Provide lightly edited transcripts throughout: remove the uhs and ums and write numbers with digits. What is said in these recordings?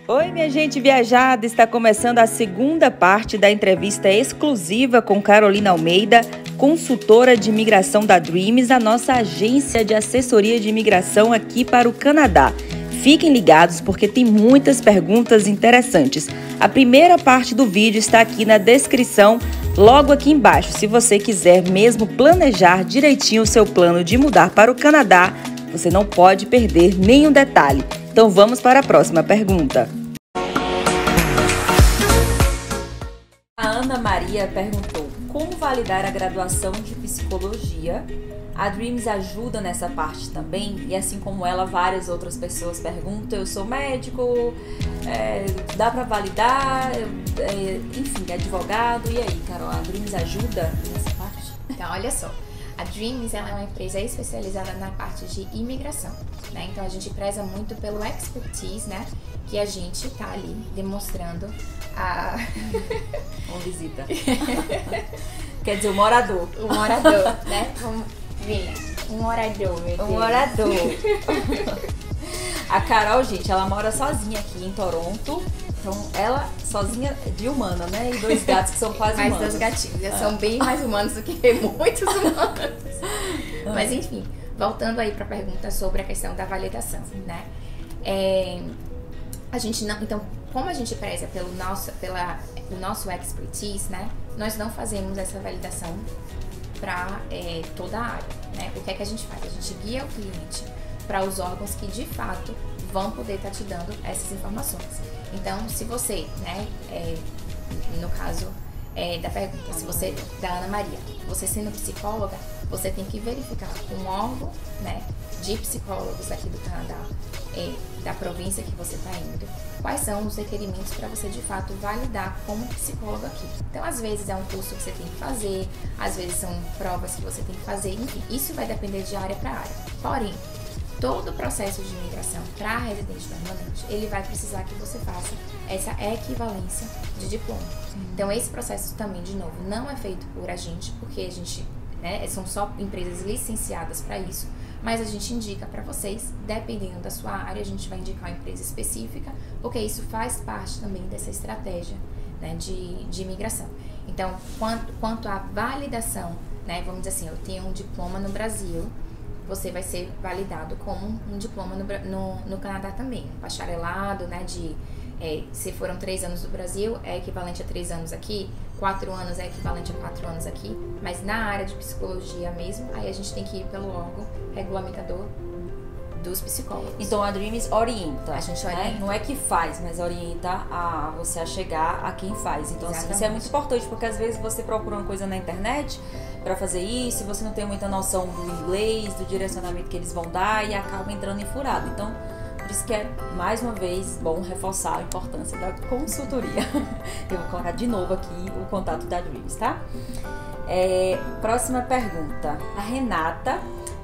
Oi, minha gente viajada! Está começando a segunda parte da entrevista exclusiva com Carolina Almeida, consultora de imigração da Dreams, a nossa agência de assessoria de imigração aqui para o Canadá. Fiquem ligados porque tem muitas perguntas interessantes. A primeira parte do vídeo está aqui na descrição, logo aqui embaixo. Se você quiser mesmo planejar direitinho o seu plano de mudar para o Canadá, você não pode perder nenhum detalhe. Então vamos para a próxima pergunta. A Ana Maria perguntou: como validar a graduação de psicologia? A Dreams ajuda nessa parte também, e assim como ela, várias outras pessoas perguntam: eu sou médico, dá para validar, enfim, advogado, e aí, Carol, a Dreams ajuda nessa parte? Então, olha só, a Dreams ela é uma empresa especializada na parte de imigração, né? Então a gente preza muito pelo expertise, né? Que a gente tá ali demonstrando a... Uma visita. Quer dizer, o morador. O morador, né? Vamos ver. Um morador, meu Deus. Um morador. A Carol, gente, ela mora sozinha aqui em Toronto. Então, ela sozinha de humana, né? E dois gatos que são quase mais humanos. Mais dois gatinhos. Eles são bem mais humanos do que muitos humanos. Mas, enfim, voltando aí pra pergunta sobre a questão da validação, né? A gente não... Então, como a gente preza pelo nosso expertise, né? Nós não fazemos essa validação para toda a área, né? O que é que a gente faz? A gente guia o cliente para os órgãos que, de fato, vão poder estar te dando essas informações. Então, se você, né, no caso da pergunta, se você, da Ana Maria, você sendo psicóloga, você tem que verificar com um órgão, né, de psicólogos aqui do Canadá, da província que você está indo, quais são os requerimentos para você, de fato, validar como psicólogo aqui. Então, às vezes é um curso que você tem que fazer, às vezes são provas que você tem que fazer, enfim, isso vai depender de área para área. Porém, todo o processo de imigração para residente permanente, ele vai precisar que você faça essa equivalência de diploma. Então, esse processo também, de novo, não é feito por a gente, porque a gente, né, são só empresas licenciadas para isso, mas a gente indica para vocês, dependendo da sua área, a gente vai indicar uma empresa específica, porque isso faz parte também dessa estratégia, né, de imigração. Então, quanto à validação, né, vamos dizer assim, eu tenho um diploma no Brasil, você vai ser validado como um diploma no Canadá também. Bacharelado, né, se foram 3 anos no Brasil, é equivalente a 3 anos aqui, 4 anos é equivalente a 4 anos aqui, mas na área de psicologia mesmo, aí a gente tem que ir pelo órgão regulamentador dos psicólogos. Então a Dreams orienta. A gente orienta. Né? Não é que faz, mas orienta a você a chegar a quem faz. Então, assim, isso é muito importante, porque às vezes você procura uma coisa na internet para fazer isso, e você não tem muita noção do inglês, do direcionamento que eles vão dar, e acaba entrando em furado. Então, por isso que é, mais uma vez, bom reforçar a importância da consultoria. Eu vou colocar de novo aqui o contato da Dreams, tá? Próxima pergunta. A Renata,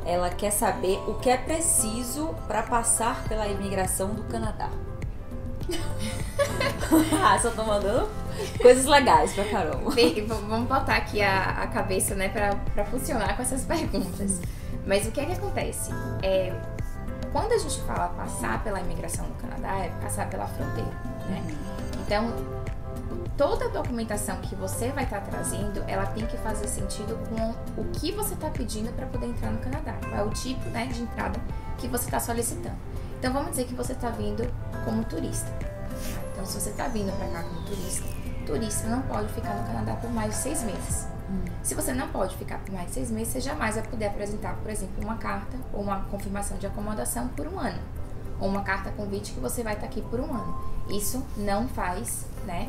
ela quer saber o que é preciso para passar pela imigração do Canadá. Só tô mandando coisas legais pra Carol. Vamos botar aqui a cabeça, né, pra funcionar com essas perguntas. Mas o que é que acontece? Quando a gente fala passar pela imigração no Canadá, é passar pela fronteira, né? Então, toda a documentação que você vai estar trazendo, ela tem que fazer sentido com o que você está pedindo para poder entrar no Canadá. Qual é o tipo, né, de entrada que você está solicitando. Então, vamos dizer que você está vindo como turista. Então, se você está vindo para cá como turista não pode ficar no Canadá por mais de 6 meses. Se você não pode ficar por mais de 6 meses, você jamais vai poder apresentar, por exemplo, uma carta ou uma confirmação de acomodação por 1 ano. Ou uma carta convite que você vai estar aqui por 1 ano. Isso não faz, né,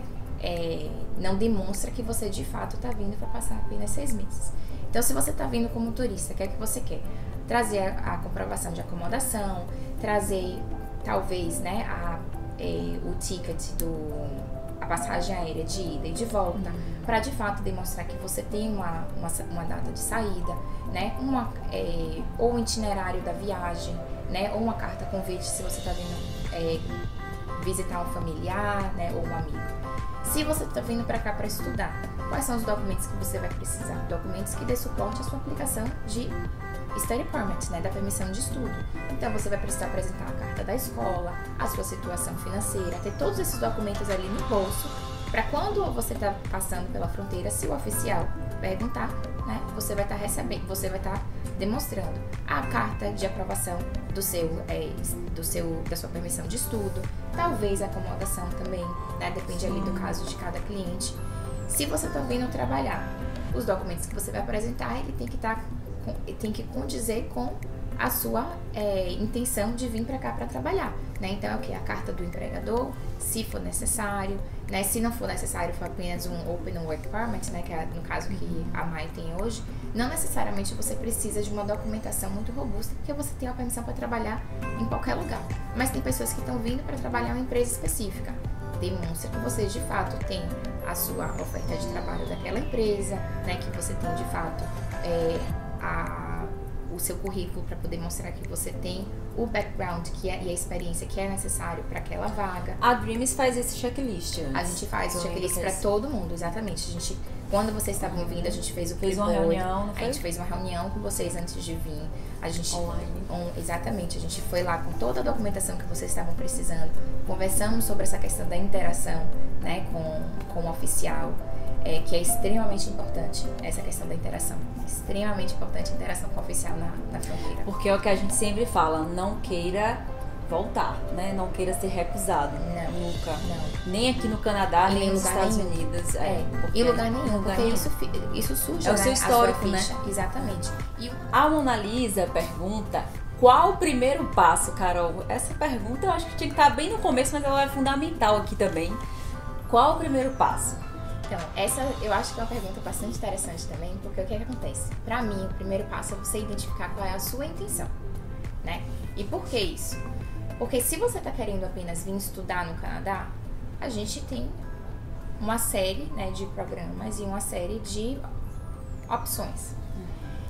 não demonstra que você de fato está vindo para passar apenas 6 meses. Então, se você está vindo como turista, o que é que você quer? Trazer a comprovação de acomodação, trazer talvez, né, o ticket a passagem aérea de ida e de volta, para de fato demonstrar que você tem uma data de saída, né, ou um itinerário da viagem, né, ou uma carta convite se você está vindo visitar um familiar, né, ou um amigo. Se você está vindo para cá para estudar, quais são os documentos que você vai precisar? Documentos que dê suporte à sua aplicação de study permit, né, da permissão de estudo. Então você vai precisar apresentar a carta da escola, a sua situação financeira, ter todos esses documentos ali no bolso, para quando você está passando pela fronteira, se o oficial perguntar, né, você vai estar recebendo, você vai estar demonstrando a carta de aprovação da sua permissão de estudo, talvez a acomodação também, né, depende ali do caso de cada cliente. Se você está vindo trabalhar, os documentos que você vai apresentar, ele tem que condizer com a sua intenção de vir para cá para trabalhar, né? Então é o que? A carta do empregador, se for necessário, né? Se não for necessário, for apenas um Open Work Permit, né? Que é no caso que a Mai tem hoje, não necessariamente você precisa de uma documentação muito robusta, porque você tem a permissão para trabalhar em qualquer lugar. Mas tem pessoas que estão vindo para trabalhar em uma empresa específica. Demonstra que você de fato tem a sua oferta de trabalho daquela empresa, né? Que você tem de fato o seu currículo para poder mostrar que você tem o background e a experiência que é necessário para aquela vaga. A Dreams faz esse checklist. A gente faz o checklist para todo mundo, exatamente. Quando vocês estavam vindo, a gente fez o uma reunião, não foi? A gente fez uma reunião com vocês antes de vir. A gente online. Exatamente, a gente foi lá com toda a documentação que vocês estavam precisando. Conversamos sobre essa questão da interação, né, com o oficial. Que é extremamente importante, essa questão da interação. Extremamente importante a interação com o oficial na fronteira. Porque é o que a gente sempre fala, não queira voltar, né? Não queira ser recusado. Não. Nunca. Não. Nem aqui no Canadá, nem nos Estados Unidos. Em lugar nenhum, porque isso suja, é o seu histórico, né? Exatamente. A Mona Lisa pergunta: qual o primeiro passo, Carol? Essa pergunta eu acho que tinha que estar bem no começo, mas ela é fundamental aqui também. Qual o primeiro passo? Então, essa eu acho que é uma pergunta bastante interessante também, porque o que acontece? Pra mim, o primeiro passo é você identificar qual é a sua intenção, né? E por que isso? Porque se você tá querendo apenas vir estudar no Canadá, a gente tem uma série, né, de programas e uma série de opções.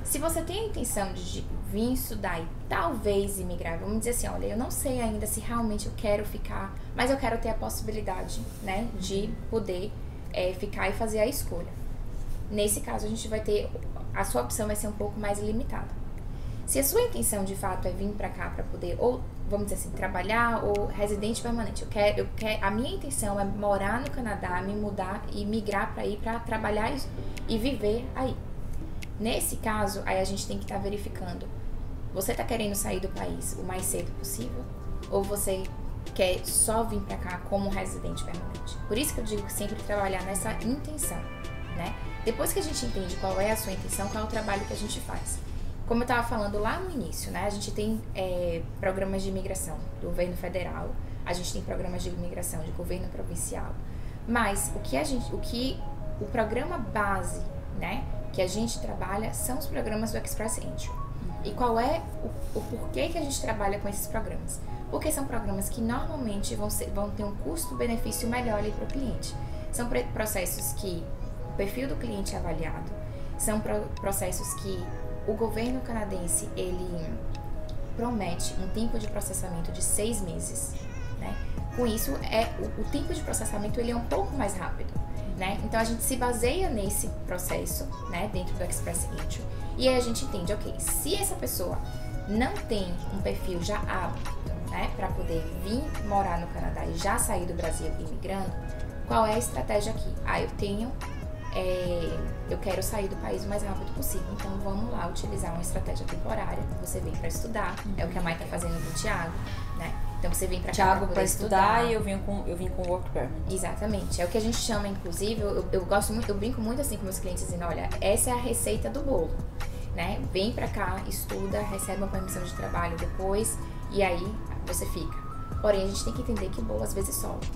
Se você tem a intenção de vir estudar e talvez imigrar, vamos dizer assim, olha, eu não sei ainda se realmente eu quero ficar, mas eu quero ter a possibilidade, né, de poder ficar e fazer a escolha. Nesse caso, a sua opção vai ser um pouco mais limitada. Se a sua intenção de fato é vir para cá para poder, ou vamos dizer assim, trabalhar ou residente permanente, a minha intenção é morar no Canadá, me mudar e migrar para ir para trabalhar e viver aí. Nesse caso, aí a gente tem que estar verificando, você está querendo sair do país o mais cedo possível ou você quer só vir pra cá como residente permanente? Por isso que eu digo que sempre trabalhar nessa intenção, né? Depois que a gente entende qual é a sua intenção, qual é o trabalho que a gente faz. Como eu estava falando lá no início, né? A gente tem programas de imigração do governo federal, a gente tem programas de imigração de governo provincial, mas o programa base, né, que a gente trabalha são os programas do Express Entry. E qual é o porquê que a gente trabalha com esses programas? Porque são programas que normalmente vão ter um custo-benefício melhor ali para o cliente. São processos que o perfil do cliente é avaliado, são processos que o governo canadense ele promete um tempo de processamento de 6 meses, né? Com isso, o tempo de processamento ele é um pouco mais rápido, né? Então a gente se baseia nesse processo, né, dentro do Express Entry, e aí a gente entende, ok, se essa pessoa não tem um perfil já apto, né, para poder vir morar no Canadá e já sair do Brasil imigrando, qual é a estratégia aqui? Eu quero sair do país o mais rápido possível, então vamos lá utilizar uma estratégia temporária. Você vem para estudar, é o que a Mai tá fazendo com o Thiago, né? Então você vem para cá Thiago para estudar e eu vim com Work Permit. Exatamente, é o que a gente chama, inclusive, eu gosto muito, eu brinco muito assim com meus clientes, dizendo, olha, essa é a receita do bolo, né? Vem para cá, estuda, recebe uma permissão de trabalho depois e aí você fica. Porém, a gente tem que entender que o bolo às vezes sobe,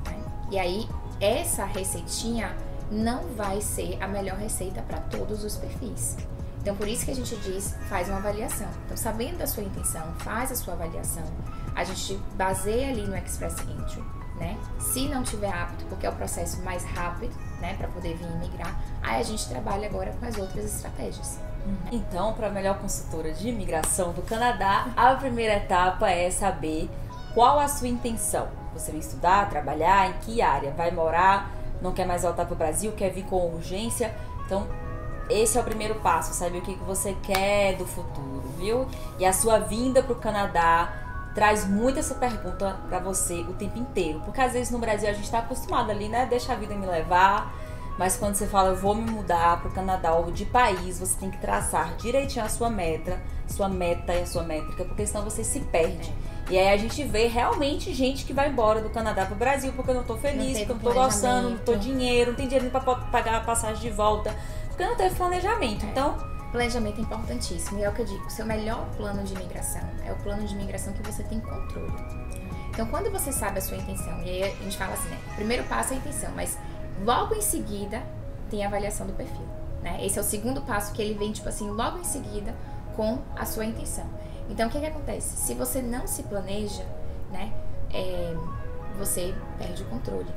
né? E aí, essa receitinha não vai ser a melhor receita para todos os perfis. Então, por isso que a gente diz, faz uma avaliação. Então, sabendo da sua intenção, faz a sua avaliação. A gente baseia ali no Express Entry, né? Se não tiver apto, porque é o processo mais rápido, né, para poder vir imigrar, aí a gente trabalha agora com as outras estratégias. Então, para a melhor consultora de imigração do Canadá, a primeira etapa é saber qual a sua intenção. Você vem estudar, trabalhar, em que área? Vai morar, não quer mais voltar para o Brasil, quer vir com urgência? Então, esse é o primeiro passo, saber o que você quer do futuro, viu? E a sua vinda pro Canadá traz muito essa pergunta pra você o tempo inteiro. Porque às vezes no Brasil a gente tá acostumado ali, né? Deixa a vida me levar. Mas quando você fala, eu vou me mudar pro Canadá ou de país, você tem que traçar direitinho a sua meta e a sua métrica, porque senão você se perde. E aí a gente vê realmente gente que vai embora do Canadá pro Brasil porque eu não tô feliz, porque eu não tô gostando, não tô dinheiro, não tem dinheiro pra pagar a passagem de volta, porque não teve planejamento. Então, planejamento é importantíssimo. E é o que eu digo, o seu melhor plano de imigração é o plano de imigração que você tem controle. Então, quando você sabe a sua intenção, e aí a gente fala assim, né? O primeiro passo é a intenção, mas logo em seguida tem a avaliação do perfil, né? Esse é o segundo passo, que ele vem, tipo assim, logo em seguida com a sua intenção. Então, o que acontece? Se você não se planeja, né? Você perde o controle.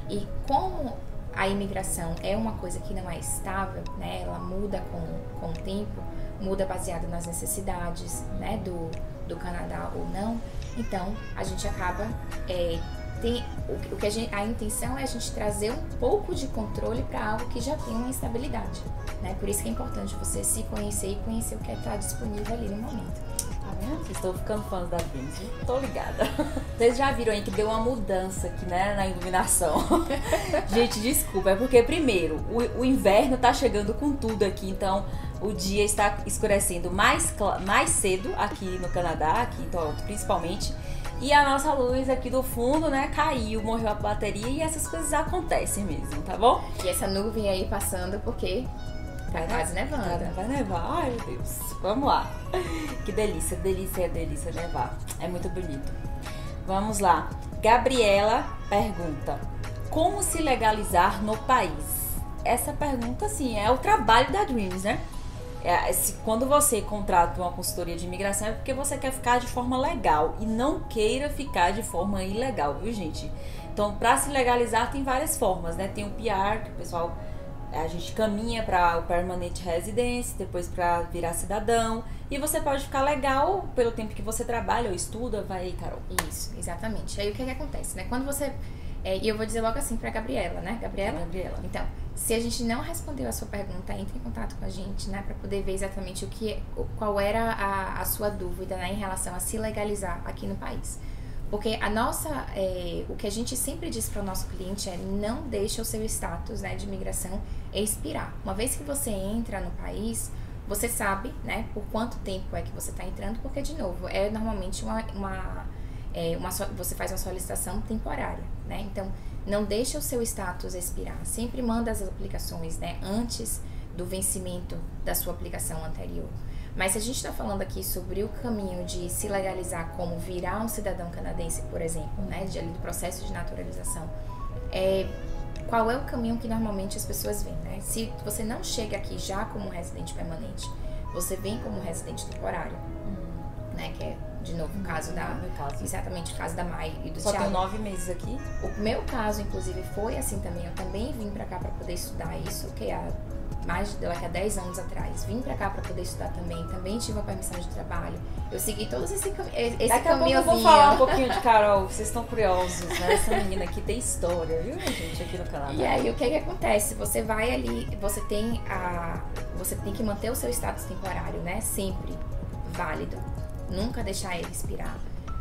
E como a imigração é uma coisa que não é estável, né? Ela muda com o tempo, muda baseado nas necessidades, né? Do Canadá ou não. Então, a gente acaba... a intenção é a gente trazer um pouco de controle para algo que já tem uma instabilidade, né? Por isso que é importante você se conhecer e conhecer o que está disponível ali no momento. Tá vendo? Vocês estão ficando fãs da Dreams, tô ligada. Vocês já viram aí que deu uma mudança aqui, né, na iluminação. Gente, desculpa, é porque primeiro, o inverno tá chegando com tudo aqui, então o dia está escurecendo mais cedo aqui no Canadá, aqui em Toronto principalmente. E a nossa luz aqui do fundo, né, caiu, morreu a bateria e essas coisas acontecem mesmo, tá bom? E essa nuvem aí passando porque tá quase nevando. Vai nevar, ai meu Deus. Vamos lá. Que delícia nevar. É muito bonito. Vamos lá. Gabriela pergunta: como se legalizar no país? Essa pergunta, assim, é o trabalho da Dreams, né? Quando você contrata uma consultoria de imigração é porque você quer ficar de forma legal e não queira ficar de forma ilegal, viu, gente? Então, para se legalizar tem várias formas, né? Tem o PR, que o pessoal, a gente caminha para o Permanent Residence, depois para virar cidadão, e você pode ficar legal pelo tempo que você trabalha ou estuda. Vai aí, Carol. Isso, exatamente. Aí o que acontece, né? Quando você... e eu vou dizer logo assim pra Gabriela, né? Gabriela? Então, se a gente não respondeu a sua pergunta, entre em contato com a gente, né? Pra poder ver exatamente qual era a sua dúvida, né? Em relação a se legalizar aqui no país. Porque o que a gente sempre diz para o nosso cliente é: não deixe o seu status, né, de imigração expirar. Uma vez que você entra no país, você sabe, né, por quanto tempo é que você está entrando, porque, de novo, normalmente você faz uma solicitação temporária, né? Então, não deixa o seu status expirar. Sempre manda as aplicações, né, antes do vencimento da sua aplicação anterior. Mas se a gente está falando aqui sobre o caminho de se legalizar, como virar um cidadão canadense, por exemplo, né, do processo de naturalização, qual é o caminho que normalmente as pessoas vêm, né? Se você não chega aqui já como residente permanente, você vem como residente temporário, né, que é, de novo, o caso exatamente o caso da Mai e do Thiago. Só tenho 9 meses aqui. O meu caso, inclusive, foi assim também. Eu também vim pra cá pra poder estudar isso, que há 10 anos atrás. Vim pra cá pra poder estudar também tive uma permissão de trabalho. Eu segui todos esse caminhozinho. Daqui a pouco eu vou falar um pouquinho de Carol, vocês estão curiosos, né? Essa menina aqui tem história, viu, gente, aqui no Canadá. E aí, o que acontece? Você vai ali, você tem que manter o seu status temporário, né? Sempre válido. Nunca deixar ele expirar.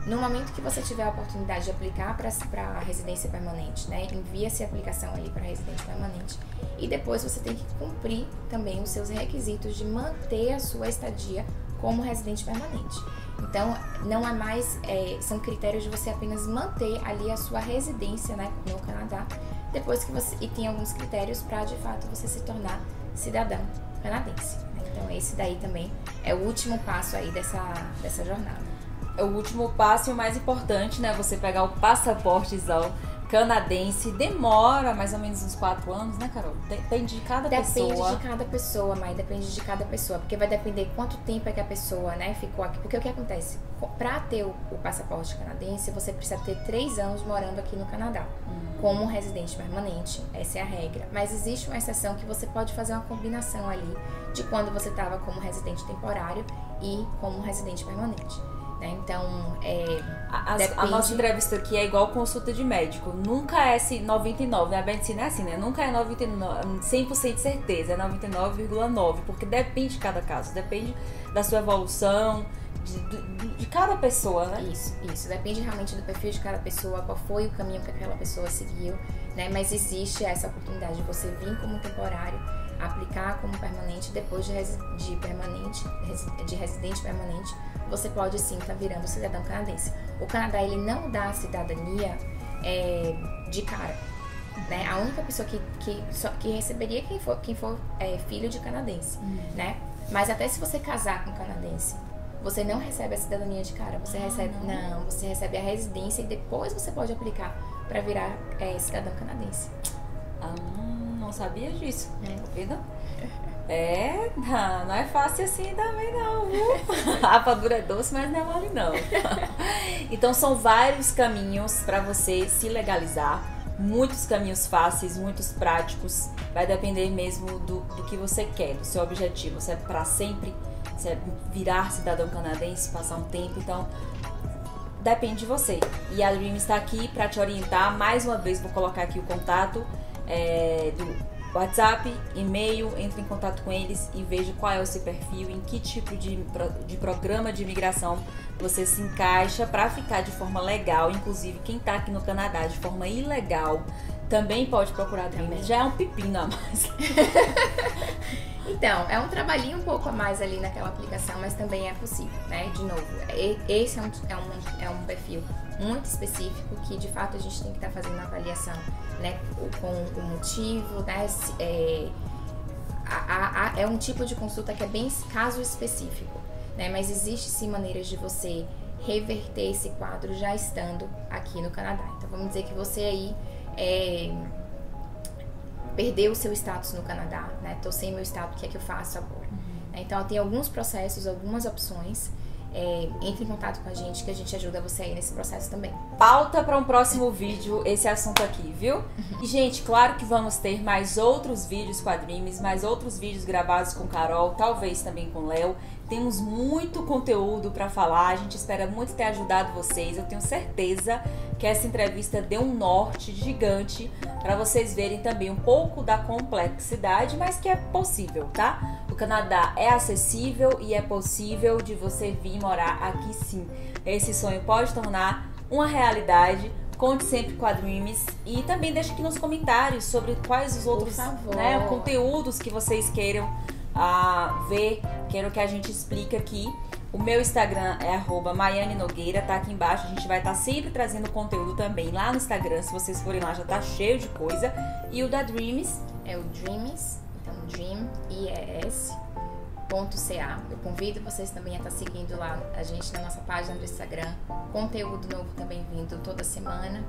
No momento que você tiver a oportunidade de aplicar para residência permanente, né, envia-se a aplicação ali para residência permanente, e depois você tem que cumprir também os seus requisitos de manter a sua estadia como residente permanente. Então, não é mais, são critérios de você apenas manter ali a sua residência, né, no Canadá, depois que e tem alguns critérios para, de fato, você se tornar cidadão canadense. Então, esse daí também é o último passo aí dessa jornada. O último passo e o mais importante, né? Você pegar o passapórtezão canadense. Demora mais ou menos uns 4 anos, né, Carol? Depende de cada pessoa. Depende de cada pessoa, Mai. Depende de cada pessoa. Porque vai depender quanto tempo é que a pessoa, né, ficou aqui. Porque o que acontece? Pra ter o passaporte canadense, você precisa ter 3 anos morando aqui no Canadá. Como residente permanente. Essa é a regra. Mas existe uma exceção que você pode fazer uma combinação ali de quando você estava como residente temporário e como residente permanente. né? Então, a nossa entrevista aqui é igual consulta de médico. Nunca é 99, a medicina é assim, né? Nunca é 99, 100% de certeza, é 99,9, porque depende de cada caso, depende da sua evolução, de cada pessoa, né? Isso. Depende realmente do perfil de cada pessoa, qual foi o caminho que aquela pessoa seguiu, né? Mas existe essa oportunidade de você vir como temporário, aplicar como permanente, depois de residente permanente, você pode sim estar virando cidadão canadense. O Canadá, ele não dá a cidadania de cara, né? A única pessoa que receberia quem for filho de canadense, né? Mas até se você casar com um canadense, você não recebe a cidadania de cara, você você recebe a residência e depois você pode aplicar para virar cidadão canadense. Não sabia disso, tá vendo? Não é fácil assim também não, viu? A rapadura é doce, mas não é mole não. Então são vários caminhos para você se legalizar, muitos caminhos fáceis, muitos práticos, vai depender mesmo do que você quer, do seu objetivo, se é para sempre, se é virar cidadão canadense, passar um tempo, então depende de você. E a Dream está aqui para te orientar. Mais uma vez vou colocar aqui o contato do WhatsApp, e-mail, entre em contato com eles e veja qual é o seu perfil, em que tipo de programa de imigração você se encaixa para ficar de forma legal. Inclusive, quem está aqui no Canadá de forma ilegal também pode procurar a Dream. Já é um pepino a mais. Então, é um trabalhinho um pouco a mais ali naquela aplicação, mas também é possível, né? De novo, esse é um perfil muito específico que, de fato, a gente tem que estar fazendo a avaliação, né? Com o motivo, né? É um tipo de consulta que é bem caso específico, né? Mas existe sim maneiras de você reverter esse quadro já estando aqui no Canadá. Então, vamos dizer que você aí perdeu o seu status no Canadá, né? Tô sem meu status, o que é que eu faço agora? Então, tem alguns processos, algumas opções. Entre em contato com a gente que a gente ajuda você aí nesse processo também. Pauta para um próximo vídeo esse assunto aqui, viu? E, gente, claro que vamos ter mais outros vídeos com a Dreams, mais outros vídeos gravados com Carol, talvez também com Léo. Temos muito conteúdo para falar, a gente espera muito ter ajudado vocês. Eu tenho certeza que essa entrevista deu um norte gigante para vocês verem também um pouco da complexidade, mas que é possível, tá? O Canadá é acessível e é possível de você vir morar aqui sim. Esse sonho pode tornar uma realidade. Conte sempre com a Dreams e também deixe aqui nos comentários sobre quais os outros conteúdos que vocês queiram ver, quero que a gente explique aqui. O meu Instagram é @maianenogueira, tá aqui embaixo. A gente vai estar sempre trazendo conteúdo também lá no Instagram. Se vocês forem lá, já tá cheio de coisa. E o da Dreams é o Dreams, então dream.ca. Eu convido vocês também a estar seguindo lá a gente na nossa página do Instagram. Conteúdo novo também vindo toda semana,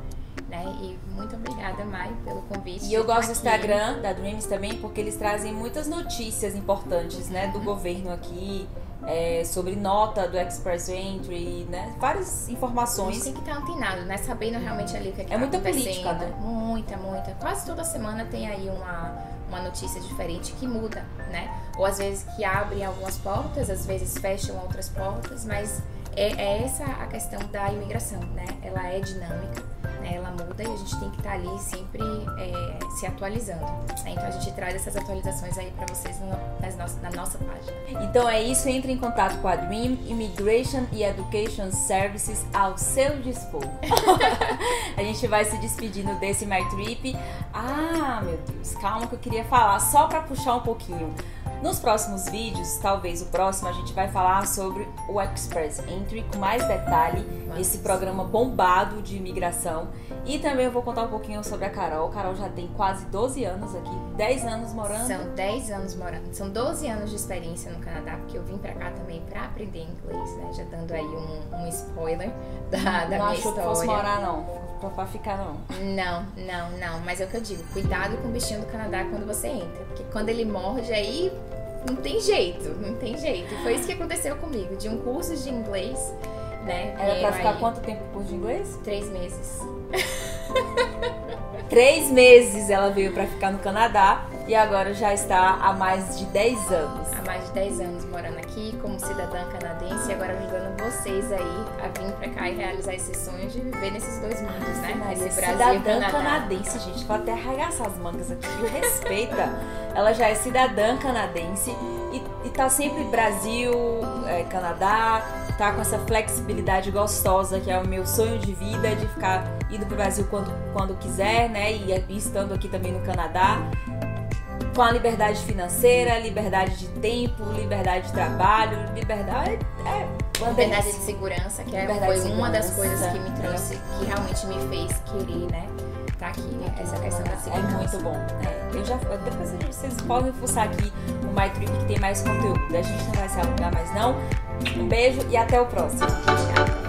né? E muito obrigada, Mai, pelo convite. E eu gosto do Instagram da Dreams também porque eles trazem muitas notícias importantes, né, do governo aqui, sobre nota do Express Entry, né? Várias informações. A gente tem que estar antenado, né? Sabendo realmente ali o que tá muita acontecendo. Política, né? Muita. Quase toda semana tem aí uma notícia diferente que muda, né? Ou às vezes que abrem algumas portas, às vezes fecham outras portas, mas é essa a questão da imigração, né? Ela é dinâmica, né? Ela muda e a gente tem que estar ali sempre se atualizando, né? Então a gente traz essas atualizações aí para vocês na nossa página. Então é isso, entre em contato com a Dream Immigration e Education Services ao seu dispor. A gente vai se despedindo desse My Trip. Meu Deus, calma que eu queria falar só para puxar um pouquinho. Nos próximos vídeos, talvez o próximo, a gente vai falar sobre o Express Entry com mais detalhe, esse programa bombado de imigração. E também eu vou contar um pouquinho sobre a Carol. A Carol já tem quase 12 anos aqui, 10 anos morando. São 10 anos morando, são 12 anos de experiência no Canadá, porque eu vim pra cá também pra aprender inglês, né? Já dando aí um spoiler da minha história. Não achou que fosse morar, não? Pra ficar, não? Não, mas é o que eu digo, cuidado com o bichinho do Canadá quando você entra, porque quando ele morde aí não tem jeito. E foi isso que aconteceu comigo, de um curso de inglês, né? Era pra ficar quanto tempo o curso de inglês? 3 meses. 3 meses ela veio pra ficar no Canadá e agora já está há mais de 10 anos. Há mais de 10 anos morando aqui como cidadã canadense e agora ajudando vocês aí a vir pra cá e realizar esse sonho de viver nesses dois mundos, né? Esse Brasil e cidadã Canadá. canadense, gente, vou até arregaçar as mangas aqui, respeita. Ela já é cidadã canadense e tá sempre Brasil, Canadá, tá com essa flexibilidade gostosa que é o meu sonho de vida, de ficar indo pro Brasil quando quiser, né? E estando aqui também no Canadá, com a liberdade financeira, liberdade de tempo, liberdade de trabalho, liberdade de segurança, que foi uma das coisas que me trouxe, que realmente me fez querer, né? Tá aqui, essa questão da segurança. É muito bom. Depois vocês podem fuçar aqui o MyTrip que tem mais conteúdo. A gente não vai se alongar mais não. Um beijo e até o próximo. Tchau.